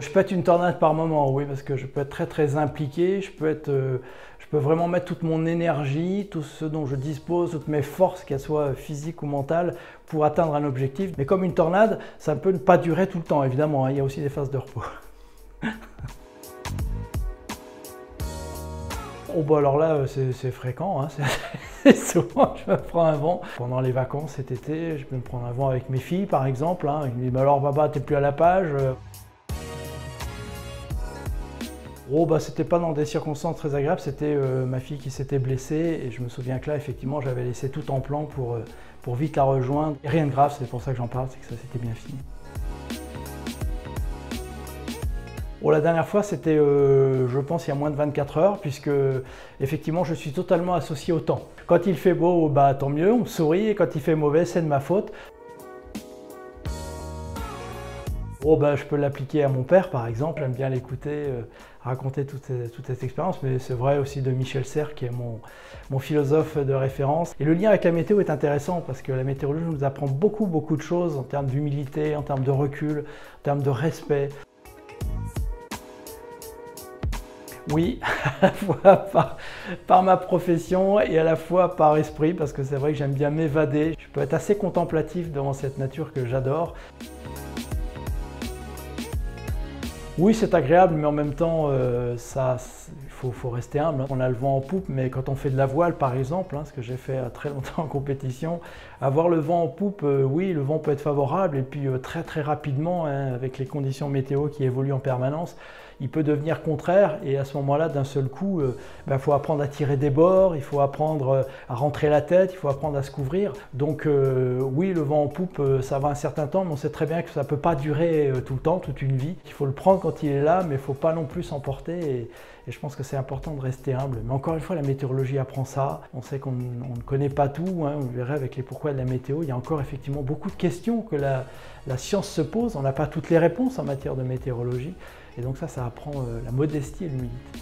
Je peux être une tornade par moment, oui, parce que je peux être très impliqué, je peux vraiment mettre toute mon énergie, tout ce dont je dispose, toutes mes forces, qu'elles soient physiques ou mentales, pour atteindre un objectif. Mais comme une tornade, ça peut ne pas durer tout le temps, évidemment, hein, il y a aussi des phases de repos. Oh bah alors là, c'est fréquent, hein, c'est souvent je me prends un vent. Pendant les vacances cet été, je peux me prendre un vent avec mes filles par exemple. Hein. Ils me disent bah alors papa, t'es plus à la page. Oh bah c'était pas dans des circonstances très agréables, c'était ma fille qui s'était blessée et je me souviens que là effectivement j'avais laissé tout en plan pour vite la rejoindre. Et rien de grave, c'est pour ça que j'en parle, c'est que ça s'était bien fini. Oh, la dernière fois, c'était, je pense, il y a moins de 24 heures, puisque effectivement, je suis totalement associé au temps. Quand il fait beau, bah, tant mieux, on me sourit, et quand il fait mauvais, c'est de ma faute. Oh, bah, je peux l'appliquer à mon père, par exemple. J'aime bien l'écouter, raconter toute cette expérience, mais c'est vrai aussi de Michel Serres, qui est mon philosophe de référence. Et le lien avec la météo est intéressant, parce que la météorologie nous apprend beaucoup de choses en termes d'humilité, en termes de recul, en termes de respect. Oui, à la fois par ma profession et à la fois par esprit, parce que c'est vrai que j'aime bien m'évader. Je peux être assez contemplatif devant cette nature que j'adore. Oui, c'est agréable, mais en même temps, il faut rester humble. On a le vent en poupe, mais quand on fait de la voile, par exemple, ce que j'ai fait très longtemps en compétition, avoir le vent en poupe, oui, le vent peut être favorable, et puis très rapidement, avec les conditions météo qui évoluent en permanence, il peut devenir contraire, et à ce moment-là, d'un seul coup, faut apprendre à tirer des bords, il faut apprendre à rentrer la tête, il faut apprendre à se couvrir. Donc oui, le vent en poupe, ça va un certain temps, mais on sait très bien que ça ne peut pas durer tout le temps, toute une vie. Il faut le prendre quand il est là, mais il ne faut pas non plus s'emporter, et je pense que c'est important de rester humble. Mais encore une fois, la météorologie apprend ça. On sait qu'on ne connaît pas tout, hein. Vous verrez avec les pourquoi de la météo, il y a encore effectivement beaucoup de questions que la science se pose. On n'a pas toutes les réponses en matière de météorologie. Et donc ça apprend la modestie et l'humilité.